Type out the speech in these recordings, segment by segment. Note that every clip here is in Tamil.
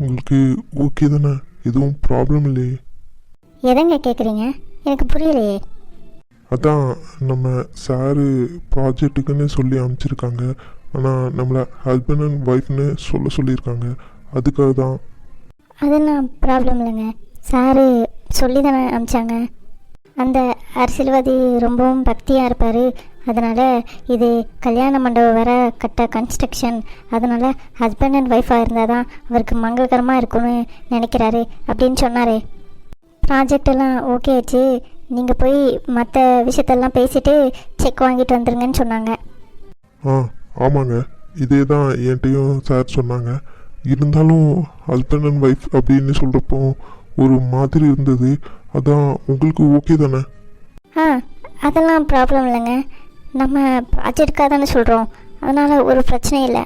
உங்களுக்கு ஓகே தானே? எதுவும் ப்ராப்ளம் இல்லையே? எதங்க கேட்குறீங்க? எனக்கு புரியலையே. அதான் நம்ம சாரு ப்ராஜெக்ட்டுக்குன்னு சொல்லி அனுப்பிச்சிருக்காங்க. ஆனால் நம்மளை ஹஸ்பண்ட் அண்ட் ஒய்ஃப்னு சொல்லியிருக்காங்க. அதுக்காக தான். அதெல்லாம் ப்ராப்ளம் இல்லைங்க. சாரு சொல்லி தானே அனுப்பிச்சாங்க. அந்த அரசியல்வாதி ரொம்பவும் பக்தியாக இருப்பார். அதனால் இது கல்யாண மண்டபம் வேற கன்ஸ்ட்ரக்ஷன். அதனால் ஹஸ்பண்ட் அண்ட் ஒய்ஃபாக இருந்தால் தான் அவருக்கு மங்களகரமாக இருக்கும்னு நினைக்கிறாரு அப்படின்னு சொன்னார். ப்ராஜெக்டெல்லாம் ஓகே ஆச்சு. நீங்கள் போய் மற்ற விஷயத்தெல்லாம் பேசிவிட்டு செக் வாங்கிட்டு வந்துருங்கன்னு சொன்னாங்க. ஆமாங்க, இதே தான் என்கிட்டையும் சார் சொன்னாங்க. இருந்தாலும் ஹஸ்பண்ட் அண்ட் ஒய்ஃப் அப்படின்னு சொல்கிறப்போ ஒரு மாதிரி இருந்தது. அதான் உங்களுக்கு ஓகே தானே? அதெல்லாம் ப்ராப்ளம் இல்லைங்க. நம்ம ப்ராஜெக்டுக்காக தானே சொல்கிறோம். அதனால் ஒரு பிரச்சனையும் இல்லை.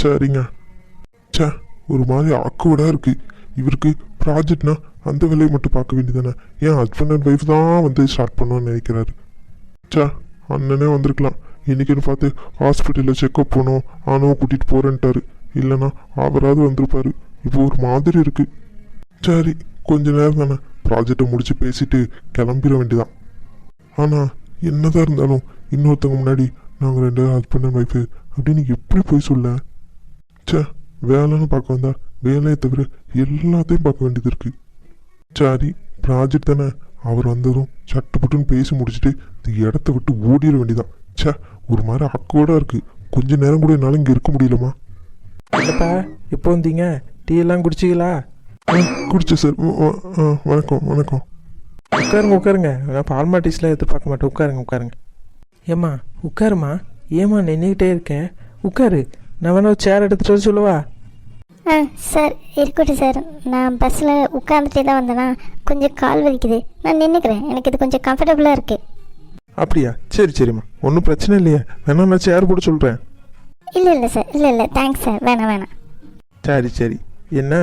சரிங்க. ஒரு மாதிரி ஆக்குவடாக இருக்குது. இவருக்கு ப்ராஜெக்ட்னா அந்த வேலையை மட்டும் பார்க்க வேண்டியதானே? ஏன் ஹஸ்பண்ட் அண்ட் ஒய்ஃப் தான் ஸ்டார்ட் பண்ணணும்னு நினைக்கிறாரு? அண்ணனே வந்திருக்கலாம். இன்றைக்கின்னு பார்த்து ஹாஸ்பிட்டலில் செக்கப் போனோம், ஆனவும் கூட்டிகிட்டு போகிறேன்ட்டாரு. இல்லைன்னா அவராது வந்திருப்பாரு. இப்போ ஒரு மாதிரி இருக்குது. சரி, கொஞ்ச நேரம் தானே, ப்ராஜெக்டை முடித்து பேசிட்டு கிளம்பிட வேண்டியதான். ஆனால் என்னதான் இருந்தாலும் இன்னொருத்தவங்க முன்னாடி நாங்கள் 2 ஹஸ்பண்ட் அண்ட் ஒய்ஃபு அப்படின்னு எப்படி போய் சொல்ல? வேலைன்னு பார்க்க வந்தா வேலையை தவிர எல்லாத்தையும் பார்க்க வேண்டியது இருக்குது. சரி, ப்ராஜெக்ட் தானே, அவர் வந்ததும் சட்டுப்பட்டுன்னு பேசி முடிச்சுட்டு இந்த இடத்த விட்டு ஓடிட வேண்டியதான். ஒரு மாதிரி அக்கோடாக இருக்குது. கொஞ்ச நேரம் கூட என்னால் இங்கே இருக்க முடியலம்மா. இல்லைப்பா, எப்போ வந்தீங்க? டீ எல்லாம் குடிச்சிங்களா? குடிச்சேன் சார். வணக்கம். உட்காருங்க. நான் ஃபார்மாலிட்டிஸ்லாம் எதிர்பார்க்க மாட்டேன். உட்காருங்க. ஏம்மா உட்காருமா. ஏம்மா நின்றுக்கிட்டே இருக்கேன்? உட்காரு. நான் வேணா சேர் எடுத்துகிட்டு வர சொல்லவா? சார் இருக்கட்டும் சார். நான் பஸ்ஸில் உட்காந்துட்டே தான் வந்தேன்னா கொஞ்சம் கால் வலிக்குது. நான் நின்றுக்கிறேன். எனக்கு இது கொஞ்சம் கம்ஃபர்டபுளாக இருக்குது. அப்படியா? சரிம்மா, ஒன்றும் பிரச்சனை இல்லையா? வேணா நான் சேர் போட சொல்கிறேன். இல்லை சார். இல்லை தேங்க்ஸ் சார். வேணாம். சரி. என்ன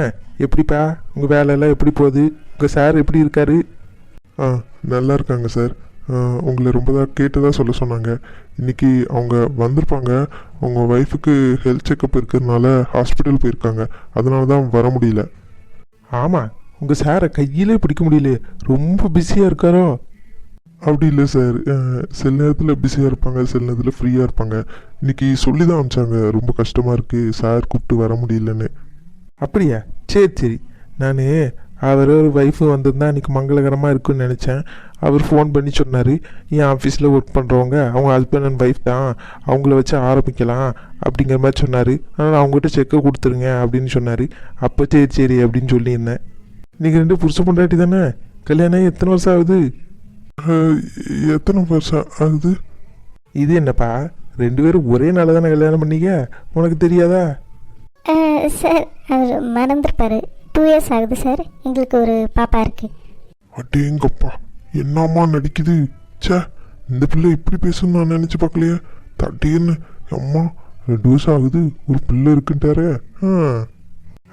எப்படிப்பா உங்கள் வேலையெல்லாம் எப்படி போகுது? உங்கள் சார் எப்படி இருக்காரு? நல்லா இருக்காங்க சார். உங்களை ரொம்ப தான் கேட்டதாக சொல்ல சொன்னாங்க. இன்றைக்கி அவங்க வந்திருப்பாங்க. அவங்க ஒய்ஃபுக்கு ஹெல்த் செக்கப் இருக்கிறதுனால ஹாஸ்பிட்டல் போயிருக்காங்க. அதனால தான் வர முடியல. ஆமாம், உங்கள் சாரை கையிலே பிடிக்க முடியலையே. ரொம்ப பிஸியாக இருக்காரோ? அப்படி இல்லை சார். சில நேரத்தில் பிஸியாக இருப்பாங்க, சில நேரத்தில் ஃப்ரீயாக இருப்பாங்க. இன்றைக்கி சொல்லி தான் அனுப்பிச்சாங்க, ரொம்ப கஷ்டமாக இருக்குது, சார் கூப்பிட்டு வர முடியலன்னு. அப்படியா? சரி. நான் அவர் ஒய்ஃபு வந்திருந்தா இன்றைக்கி மங்களகரமாக இருக்குன்னு நினச்சேன். அவர் ஃபோன் பண்ணி சொன்னார், என் ஆஃபீஸில் ஒர்க் பண்ணுறவங்க அவங்க ஹஸ்பண்ட் அண்ட் ஒய்ஃப் தான், அவங்கள வச்சு ஆரம்பிக்கலாம் அப்படிங்கிற மாதிரி சொன்னார். அதனால் அவங்ககிட்ட செக்கை கொடுத்துருங்க அப்படின்னு சொன்னார். அப்போ சரி அப்படின்னு சொல்லியிருந்தேன். நீங்கள் 2 புருஷ பொண்டாட்டி தானே? கல்யாணம் எத்தனை வருஷம் ஆகுது? எத்தனை வருஷம் ஆகுது? இது என்னப்பா, 2 பேரும் ஒரே நாள் தானே கல்யாணம் பண்ணீங்க? உனக்கு தெரியாதா? சார் அவர் மறந்துருப்பார். 2 இயர்ஸ் ஆகுது சார். எங்களுக்கு ஒரு பாப்பா இருக்குது. அடேங்கப்பா, என்னம்மா நடிக்குது! இந்த பிள்ளை இப்படி பேசணும்னு நான் நினச்சி பார்க்கலையே. தட்டேன்னு அம்மா 2 வருஷம் ஆகுது, ஒரு பிள்ளை இருக்குன்ட்டாரே.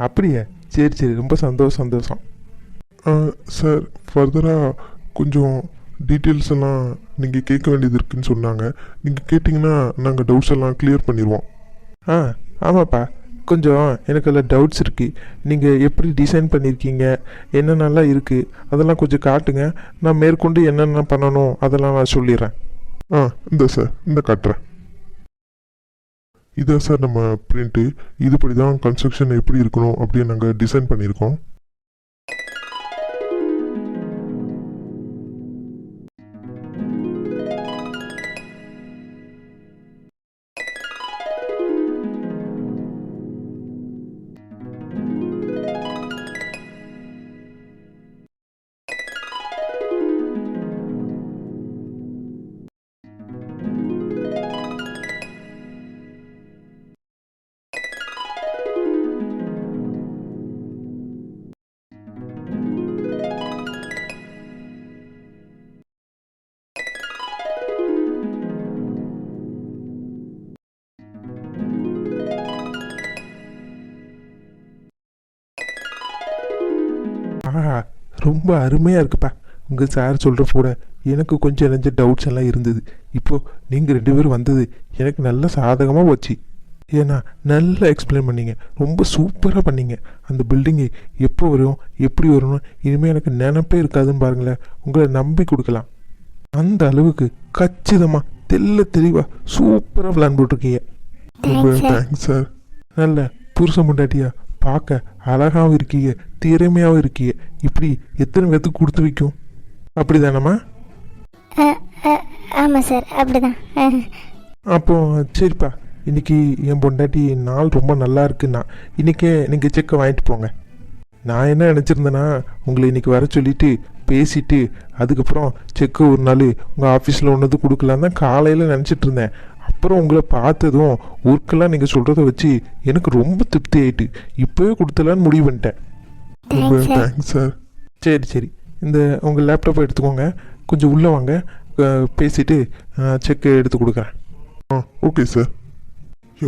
அப்படியா? சரி, ரொம்ப சந்தோஷம். சார், ஃபர்தராக கொஞ்சம் டீட்டெயில்ஸ் எல்லாம் நீங்கள் கேட்க வேண்டியது இருக்குதுன்னு சொன்னாங்க. நீங்கள் கேட்டிங்கன்னா நாங்கள் டவுட்ஸ் எல்லாம் கிளியர் பண்ணிடுவோம். ஆமாப்பா, கொஞ்சம் எனக்கு அதில் டவுட்ஸ் இருக்குது. நீங்கள் எப்படி டிசைன் பண்ணியிருக்கீங்க, என்னென்னலாம் இருக்குது, அதெல்லாம் கொஞ்சம் காட்டுங்க. நான் மேற்கொண்டு என்னென்ன பண்ணணும் அதெல்லாம் நான் சொல்லிடுறேன். இந்த காட்டுறேன். இதான் சார் நம்ம பிரிண்ட்டு. இதுபடி தான் கன்ஸ்ட்ரக்ஷன் எப்படி இருக்கணும் அப்படின்னு நாங்கள் டிசைன் பண்ணியிருக்கோம். ரொம்ப அருமையாக இருக்குப்பா. உங்கள் சார் சொல்கிற கூட எனக்கு கொஞ்சம் டவுட்ஸ் எல்லாம் இருந்தது. இப்போது நீங்கள் 2 பேரும் வந்தது எனக்கு நல்ல சாதகமாக போச்சு. ஏன்னா நல்லா எக்ஸ்பிளைன் பண்ணீங்க, ரொம்ப சூப்பராக பண்ணீங்க. அந்த பில்டிங்கு எப்போ வரும் எப்படி வரணும் இனிமேல் எனக்கு நினப்பே இருக்காதுன்னு பாருங்களேன். உங்களை நம்பி கொடுக்கலாம். அந்த அளவுக்கு கச்சிதமாக தெளிவாக சூப்பராக பிளான் போட்டிருக்கீங்க. ரொம்ப தேங்க்ஸ் சார். Thanks sir. நல்ல புருஷன் பொண்டாட்டியா பார்க்க அழகாகவும் இருக்கீங்க, திறமையாகவும் இருக்கீங்க. இப்படி எத்தனை பேர்த்துக்கு கொடுத்து வைக்கும்? அப்படி தானம்மா? ஆமாம் சார், அப்படிதான். அப்போ சரிப்பா, இன்னைக்கு என் பொண்டாட்டி நாள் ரொம்ப நல்லா இருக்குன்னா இன்றைக்கே நீங்கள் செக்கை வாங்கிட்டு போங்க. நான் என்ன நினச்சிருந்தேன்னா உங்களை இன்றைக்கி வர சொல்லிவிட்டு பேசிட்டு அதுக்கப்புறம் செக்கை ஒரு நாள் உங்கள் ஆஃபீஸில் ஒன்றது கொடுக்கலாம் தான் காலையில் நினச்சிட்டு இருந்தேன். அப்புறம் உங்களை பார்த்ததும் ஒர்க்கெல்லாம் நீங்கள் சொல்கிறத வச்சு எனக்கு ரொம்ப திருப்தி ஆகிட்டு இப்போவே கொடுத்தலான்னு முடிவு பண்ணிட்டேன். ரொம்ப தேங்க்ஸ் சார். Thanks sir. சரி, இந்த உங்கள் லேப்டாப்பை எடுத்துக்கோங்க, கொஞ்சம் உள்ளே வாங்க, பேசிவிட்டு செக்கை எடுத்து கொடுக்குறேன். Okay sir.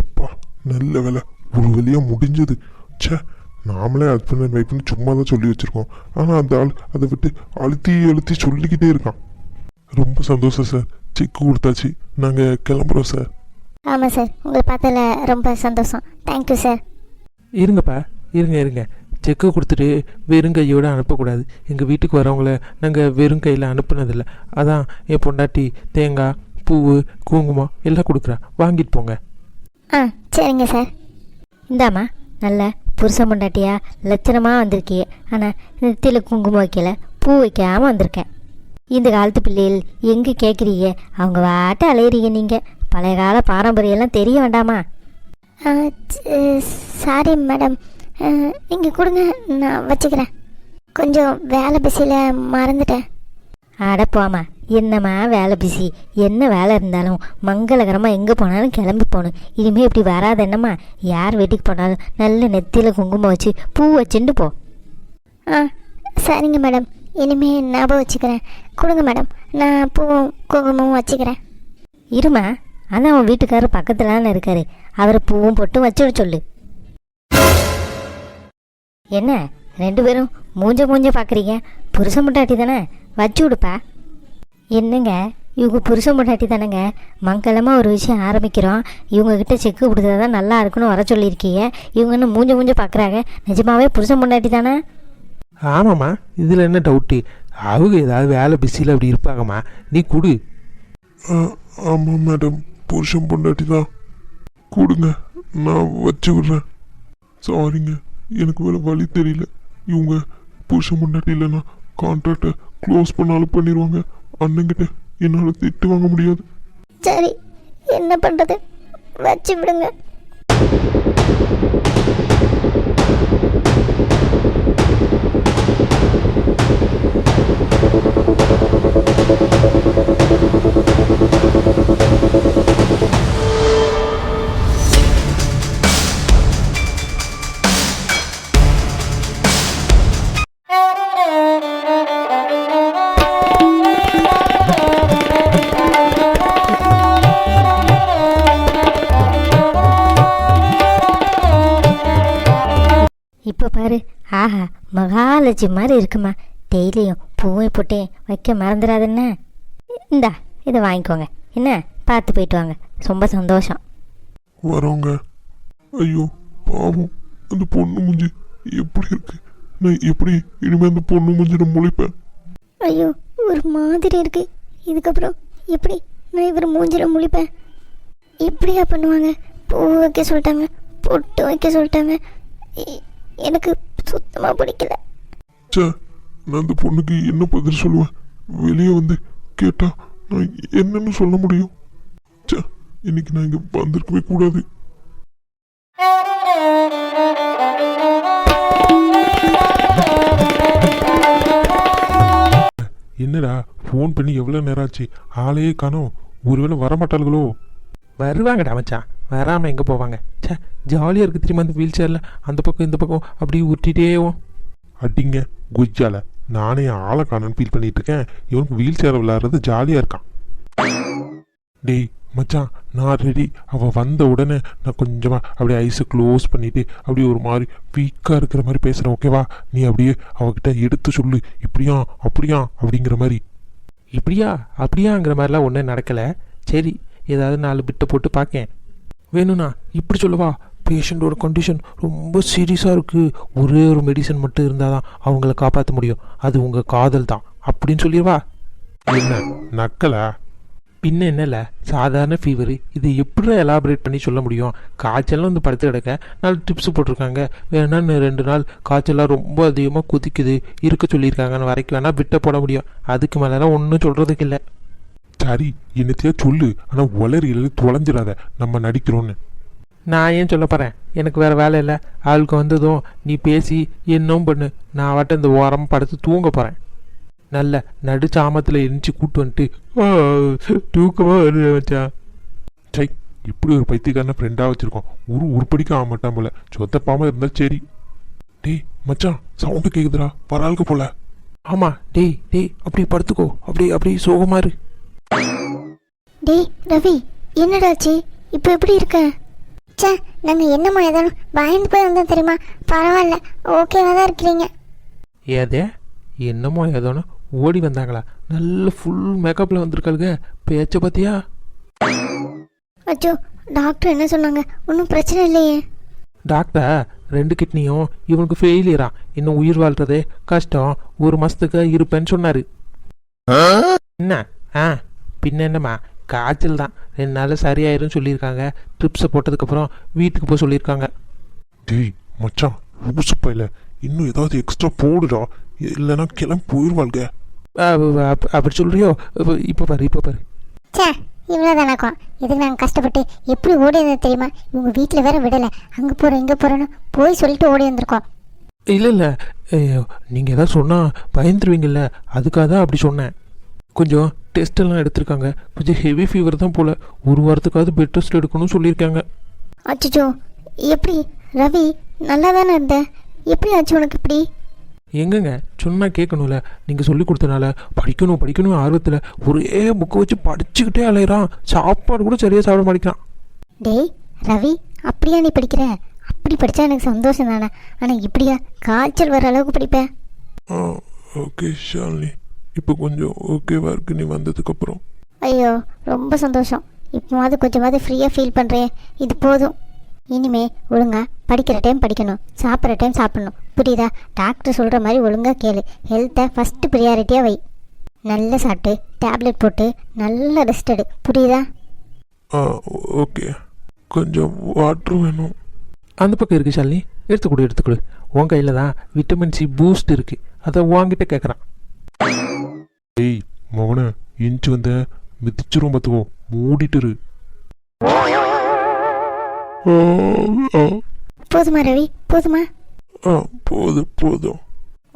எப்பா நல்ல வேலை, ஒரு வழியாக முடிஞ்சது. ச்சே, நாமளே ஹஸ்பண்ட் அண்ட் ஒய்ஃப்னு சும்மா தான் சொல்லி வச்சுருக்கோம். ஆனால் அந்த ஆள் அதை விட்டு அழுத்தி சொல்லிக்கிட்டே இருக்கான். ரொம்ப சந்தோஷம் சார். செக் கொடுத்தாச்சு, நாங்கள் கிளம்புறோம் சார். ஆமாம் சார், உங்களை பார்த்ததில் ரொம்ப சந்தோஷம். Thank you sir. இருங்கப்பா, இருங்க. செக்கை கொடுத்துட்டு வெறும் கையோடு அனுப்பக்கூடாது. எங்கள் வீட்டுக்கு வரவங்கள நாங்கள் வெறும் கையில் அனுப்புனதில்லை. அதான் என் பொண்டாட்டி தேங்காய், பூவு, குங்குமம் எல்லாம் கொடுக்குறா, வாங்கிட்டு போங்க. சரிங்க சார். இந்தாம்மா, நல்ல புருஷன் பொண்டாட்டியா லட்சணமாக வந்திருக்கியே. ஆனால் நெத்தியில் குங்குமம் வைக்கல, பூ வைக்காமல் வந்திருக்கேன். இந்த காலத்து பிள்ளைகள் எங்கே கேட்குறீங்க? அவங்க வாட்ட அலையிறீங்க. நீங்கள் பழைய கால பாரம்பரியெல்லாம் தெரிய வேண்டாமா? சாரி மேடம், நீங்கள் கொடுங்க, நான் வச்சுக்கிறேன். கொஞ்சம் வேலை பிஸியில் மறந்துட்டேன். அடப்போமா, என்னம்மா வேலை பிஸி? என்ன வேலை இருந்தாலும் மங்களகரமாக எங்கே போனாலும் கிளம்பி போகணும். இனிமேல் இப்படி வராது என்னம்மா? யார் வீட்டுக்கு போனாலும் நல்ல நெத்தியில் குங்குமம் வச்சு பூ வச்சுட்டு போ. சரிங்க மேடம், இனிமேல் ஞாபகம் வச்சுக்கிறேன். கொடுங்க மேடம், நான் பூவும் குங்குமமும் வச்சுக்கிறேன். இருமா, அதான் அவன் வீட்டுக்காரர் பக்கத்தில் தானே இருக்காரு, அவரை பூவும் போட்டும் வச்சுட சொல்லு. என்ன ரெண்டு பேரும் மூஞ்ச பார்க்குறீங்க? புருஷன் பொண்டாட்டி தானே, வச்சு விடுப்பா. என்னங்க, இவங்க புருஷன் பொண்டாட்டி தானேங்க. மங்களமாக ஒரு விஷயம் ஆரம்பிக்கிறோம், இவங்கக்கிட்ட செக்கு கொடுத்தா தான் நல்லா இருக்குன்னு வர சொல்லியிருக்கீங்க. இவங்க இன்னும் மூஞ்ச பார்க்குறாங்க. நிஜமாவே புருஷன் பொண்டாட்டி தானே? ஆமாம்மா, இதில் என்ன டவுட்டு? அவங்க ஏதாவது வேலை பிஸியில் அப்படி இருப்பாங்கம்மா, நீ கொடு. ஆமாம் மேடம், புருஷன் பொண்டாட்டி தான். கொடுங்க, நான் வச்சு விட்றேன். சாரிங்க, எனக்கு வேறு வழி தெரியல. இவங்க புருஷன் பொண்டாட்டி இல்லைன்னா கான்ட்ராக்டை க்ளோஸ் பண்ணாலும் பண்ணிடுவாங்க. அண்ணங்கிட்ட என்னால் திட்டு வாங்க முடியாது. சரி, என்ன பண்ணுறது, வச்சு விடுங்க. இப்போ பாரு, ஆஹா, மகாலட்சுமி மாதிரி இருக்குமா. டெய்லியும் பூவை போட்டேன் வைக்க மறந்துடாதுன்னு. இந்தா, இதை வாங்கிக்கோங்க. என்ன, பார்த்து போயிட்டு வாங்க. ரொம்ப சந்தோஷம். வரோங்க. ஐயோ பாவம், அந்த பொண்ணு மூஞ்சி எப்படி இருக்கு? நான் எப்படி இனிமேல் அந்த பொண்ணு மூஞ்சி நான் முழிப்பேன்? ஐயோ, ஒரு மாதிரி இருக்கு. இதுக்கப்புறம் எப்படி நான் இவர் மூஞ்சில முழிப்பேன்? இப்படியா பண்ணுவாங்க? பூ வைக்க சொல்லிட்டாங்க, பொட்டு வைக்க சொல்லிட்டாங்க. எனக்கு சுத்தமாக பிடிக்கல. சே, நான் அந்த பொண்ணுக்கு என்ன பதில் சொல்லுவேன்? வெளியே வந்து கேட்டா நான் என்னன்னு சொல்ல முடியும்? சே, இன்னைக்கு நான் இங்கே வந்திருக்கவே கூடாது. என்னடா ஃபோன் பண்ணி எவ்வளோ நேரம் ஆச்சு, ஆளையே காணோம். ஒருவேளை வரமாட்டாளுகளோ? வருவாங்கடா மச்சான், வராமல் எங்கே போவாங்க? சே, ஜாலியாக இருக்குது தெரியுமா அந்த வீல் சேரில் அந்த பக்கம் இந்த பக்கம் அப்படி உருட்டிகிட்டேவும். அடிங்க குஜால, நானே ஆளை காணன்னு ஃபீல் பண்ணிட்டு இருக்கேன். இவனுக்கு வீல் சேர் விளையாடுறது ஜாலியாக இருக்கான். டேய் மச்சான், நான் ரெடி. அவள் வந்த உடனே நான் கொஞ்சமாக அப்படியே ஐஸை க்ளோஸ் பண்ணிவிட்டு அப்படியே ஒரு மாதிரி வீக்காக இருக்கிற மாதிரி பேசுகிறேன், ஓகேவா? நீ அப்படியே அவகிட்ட எடுத்து சொல்லு, இப்படியா அப்படியா அப்படிங்கிற மாதிரி. இப்படியா அப்படியாங்கிற மாதிரிலாம் ஒன்றும் நடக்கலை. சரி, ஏதாவது 4 பிட்டை போட்டு பார்க்கேன். வேணும்னா இப்படி சொல்லவா, பேஷண்ட்டோட கண்டிஷன் ரொம்ப சீரியஸாக இருக்குது, ஒரே ஒரு மெடிசன் மட்டும் இருந்தால் தான் அவங்கள காப்பாற்ற முடியும், அது உங்கள் காதல் தான் அப்படின்னு சொல்லிடுவா. என்ன நக்கலா? பின்ன என்னல, சாதாரண ஃபீவர், இது எப்படி எலாபரேட் பண்ணி சொல்ல முடியும்? காய்ச்சல்லாம் வந்து படுத்து கிடக்க 4 டிப்ஸ் போட்டிருக்காங்க, வேணா 2 நாள் காய்ச்சல்லாம் ரொம்ப அதிகமாக குதிக்குது இருக்க சொல்லியிருக்காங்கன்னு வரைக்கும் வேணால் விட்ட போட முடியும், அதுக்கு மேலாம் ஒன்றும் சொல்கிறதுக்கு இல்லை. சரி என்னத்தையா சொல்லு, ஆனால் உளறியில தொலைஞ்சிடாத, நம்ம நடிக்கிறோன்னு. நான் ஏன் சொல்ல போகிறேன், எனக்கு வேறு வேலை இல்லை. ஆளுக்கு வந்ததும் நீ பேசி என்னவும் பண்ணு, நான் வாட்ட இந்த ஓரமாக படுத்து தூங்க போகிறேன். நல்ல நடு சாமத்தில் எரிஞ்சு கூட்டு வந்துட்டு தூக்கமாக வருது மச்சான். சை, இப்படி ஒரு பைத்தியக்காரன ஃப்ரெண்டாக வச்சுருக்கோம், உருப்படிக்க ஆக மாட்டான் போல, சொத்தப்பாமல் இருந்தால் சரி. டேய் மச்சான், சவுண்டு கேட்குதுடா, பரவாயில்ல போல. ஆமாம், டேய் அப்படியே படுத்துக்கோ, அப்படியே சோகமாக இரு. டேய் ரவி, என்னடாச்சு இப்போ எப்படி இருக்க? சே, நாங்கள் என்னம்மா ஏதானும் பயந்து போய் வந்தோம் தெரியுமா? பரவாயில்ல, ஓகேவா தான் இருக்கிறீங்க. ஏதே என்னமோ ஏதோன்னு ஓடி வந்தாங்களா? நல்ல ஃபுல் மேக்கப்பில் வந்திருக்காளுங்க, பேச்ச பார்த்தியா? அச்சோ, டாக்டர் என்ன சொன்னாங்க? ஒன்றும் பிரச்சனை இல்லையே? டாக்டர் 2 கிட்னியும் இவனுக்கு ஃபெயிலியரா, இன்னும் உயிர் வாழ்றதே கஷ்டம், 1 மாதத்துக்கு இருப்பேன்னு சொன்னார். என்ன பின்ன என்னம்மா, காய்ச்சல் தான், 2 நாள் சரியாயிருன்னு சொல்லியிருக்காங்க. ட்ரிப்ஸை போட்டதுக்கப்புறம் வீட்டுக்கு போக சொல்லியிருக்காங்க. டேய் மச்சான், லூசுப்பா இல்லை, இன்னும் ஏதாவது எக்ஸ்ட்ரா போடுடா, இல்லைன்னா கிளம்பி போயிடுவாள்க. அப்படி சொல்கிறியோ? இப்போ பாரு. சே, இவ்வளோ தானாக்கும், இதுக்கு நாங்கள் கஷ்டப்பட்டு எப்படி ஓடி வந்தது தெரியுமா? இவங்க வீட்டில் வேற விடலை, அங்கே போகிறோம் இங்கே போகிறோன்னு போய் சொல்லிட்டு ஓடி வந்திருக்கோம். இல்லை நீங்கள் எதாவது சொன்னால் பயந்துருவீங்கள்ல, அதுக்காக தான் அப்படி சொன்னேன். கொஞ்சம் டெஸ்ட் எல்லாம் எடுத்திருக்காங்க, கொஞ்சம் ஹெவி ஃபீவர் தான் போல், 1 வாரத்துக்காவது பெட் ரெஸ்ட் எடுக்கணும்னு சொல்லியிருக்காங்க. அச்சோ, எப்படி ரவி, நல்லா தானே இருந்த, எப்படி ஆச்சு உனக்கு இப்படி? எங்கங்க சொன்னால் கேட்கணும்ல, நீங்கள் சொல்லி கொடுத்தனால படிக்கணும் ஆர்வத்தில் ஒரே புக்கை வச்சு படிச்சுக்கிட்டே அலையிறான், சாப்பாடு கூட சரியாக சாப்பிட மாட்டேங்கிறான். டேய் ரவி, அப்படியா நீ படிக்கிற? அப்படி படித்தா எனக்கு சந்தோஷம் தானே, ஆனால் இப்படியா காய்ச்சல் வர அளவுக்கு படிப்பேன்? ஓகே ஷாலினி, இப்போ கொஞ்சம் ஓகேவா இருக்கு நீ வந்ததுக்கப்புறம். ஐயோ, ரொம்ப சந்தோஷம். இப்போவாது கொஞ்சமாவது ஃப்ரீயாக ஃபீல் பண்ணுறேன், இது போதும். இனிமே ஒழுங்காக படிக்கிற டைம் படிக்கணும், சாப்பிட்ற டைம் சாப்பிட்ணும், புரியுதா? டாக்டர் சொல்கிற மாதிரி ஒழுங்காக கேளு, ஹெல்த்தை ஃபஸ்ட்டு ப்ரியாரிட்டியாக வை, நல்லா சாப்பிட்டு டேப்லெட் போட்டு நல்லா ரெஸ்ட் எடு, புரியுதா? ஓகே, கொஞ்சம் வாட்டர் வேணும். அந்த பக்கம் இருக்குது ஷாலினி, எடுத்துக்கொடு. உன் கையில் தான் விட்டமின் சி பூஸ்ட் இருக்குது, அதை வாங்கிட்ட கேட்குறான். ஏய் மகனை, இன்ச்சு வந்த மிதிச்சிரும் பார்த்துக்கோ, மூடிட்டுரு. போதுமா ரவி, போதுமா? போதும்.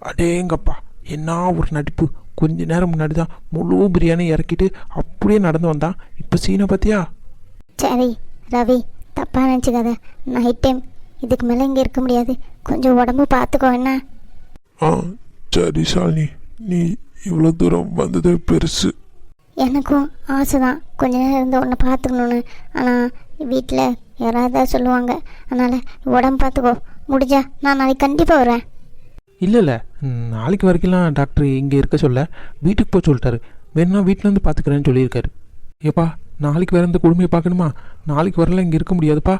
அடேங்கப்பா, என்ன ஒரு நடிப்பு! கொஞ்ச நேரம் முன்னாடி தான் முழு பிரியாணி இறக்கிட்டு அப்படியே நடந்து வந்தான், இப்போ சீனை பார்த்தியா? சரி ரவி, தப்பாக நினச்சிக்காத, நைட் டைம் இதுக்கு மேலே இங்கே இருக்க முடியாது, கொஞ்சம் உடம்பு பார்த்துக்கோ என்ன? சரி ஷாலினி, நீ இவ்வளோ தூரம் வந்தது பெருசு. எனக்கும் ஆசை தான் கொஞ்ச நேரம் இருந்து உன்னை பார்த்துக்கணுன்னு, ஆனால் வீட்டில் யாராவது சொல்லுவாங்க, அதனால் உடம்பு பார்த்துக்கோ, முடிஞ்சா நான் நாளைக்கு கண்டிப்பாக வருவேன். இல்லை நாளைக்கு வரைக்கும்லாம் டாக்டர் இங்கே இருக்க சொல்ல வீட்டுக்கு போக சொல்லிட்டாரு, வேணும்னா வீட்டில் வந்து பார்த்துக்கிறேன்னு சொல்லியிருக்காரு. ஏப்பா, நாளைக்கு வேறு இந்த கொடுமையை பார்க்கணுமா? நாளைக்கு வரல இங்கே இருக்க முடியாதுப்பா.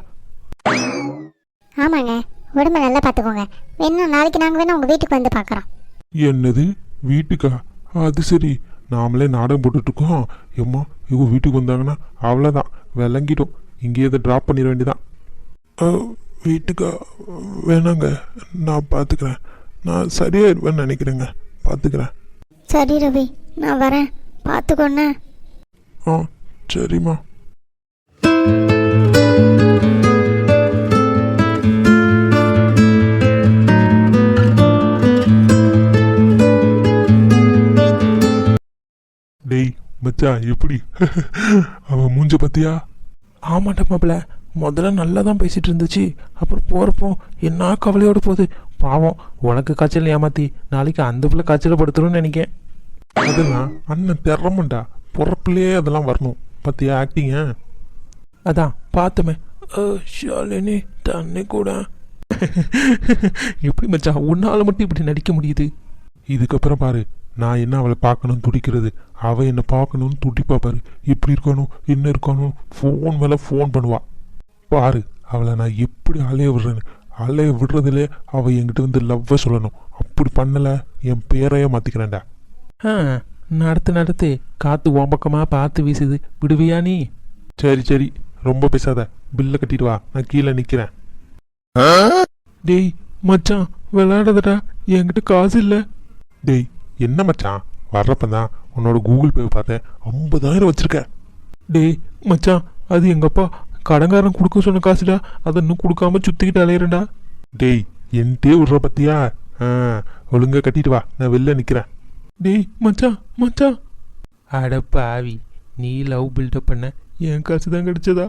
ஆமாங்க, உடம்பை நல்லா பார்த்துக்கோங்க, வேணும்னா நாளைக்கு நாங்கள் வேணால் உங்கள் வீட்டுக்கு வந்து பார்க்குறோம். என்னது வீட்டுக்கா? அது சரி, நாமளே நாடகம் போட்டுட்ருக்கோம். எம்மா இவங்க வீட்டுக்கு வந்தாங்கன்னா அவ்வளோதான், விளங்கிட்டோம், இங்கேயே இதை ட்ராப் பண்ணிட வேண்டியதான். வீட்டுக்கா? வேணாங்க, நான் பார்த்துக்கிறேன், நான் சரியாயிருவேன்னு நினைக்கிறேங்க, பார்த்துக்கிறேன். சரி ரவி, நான் வரேன், பார்த்துக்கோண்ணே. சரிம்மா. டேய் மச்சான், எப்படி அவன் மூஞ்ச பத்தியா? ஆமாட்டா மாப்பிள்ள, முதல்ல நல்லா தான் பேசிகிட்டு இருந்துச்சு, அப்புறம் போகிறப்போ என்ன கவலையோடு போகுது. பாவம், உனக்கு காய்ச்சல் ஏமாற்றி நாளைக்கு அந்த பிள்ளை காய்ச்சலை படுத்துருன்னு நினைக்கேன். அதெல்லாம் அண்ணன் திறமண்டா, பொறப்புலேயே அதெல்லாம் வரணும், பத்தியா ஆக்டிங்க? அதான் பார்த்தமே. ஷாலினி தண்ணி கூட. எப்படி மச்சான் உன்னால் மட்டும் இப்படி நடிக்க முடியுது? இதுக்கப்புறம் பாரு, நான் என்ன அவளை பார்க்கணும்னு துடிக்கிறது, அவள் என்னை பார்க்கணும்னு துடிப்பா பாரு. எப்படி இருக்கணும் என்ன இருக்கணும், ஃபோன் மேலே ஃபோன் பண்ணுவா. பாரு அவளை நான் எப்படி அலைய விடுறேன்னு. அலைய விடுறதுலே அவள் என்கிட்ட வந்து லவ்வை சொல்லணும். அப்படி பண்ணலை என் பேரையே மாற்றிக்கிறேன்டா. நடத்து காற்று உன் பக்கமாக பார்த்து வீசுது, விடுவியா நீ? சரி சரி, ரொம்ப பேசாத. பில்லை கட்டிட்டு வா, நான் கீழே நிற்கிறேன். டேய் மச்சான், விளையாடுறதடா, என்கிட்ட காசு இல்லை. டேய் என்ன மச்சான், வர்றப்பதான் உன்னோட கூகுள் பே பார்த்தேன், 50,000 வச்சிருக்க. டேய் மச்சான், அது எங்கள் அப்பா கடங்காரன் கொடுக்க சொன்ன காசுடா, அதை இன்னும் கொடுக்காம சுற்றிக்கிட்டு அலையிறேன்டா. டேய் என்கிட்டே விடுற பத்தியா? ஒழுங்கா கட்டிட்டு வா, நான் வெளில நிற்கிறேன். டேய் மச்சான் மச்சான். அட பாவி, நீ லவ் பில்டப் பண்ண என் காசு தான் கிடைச்சதா?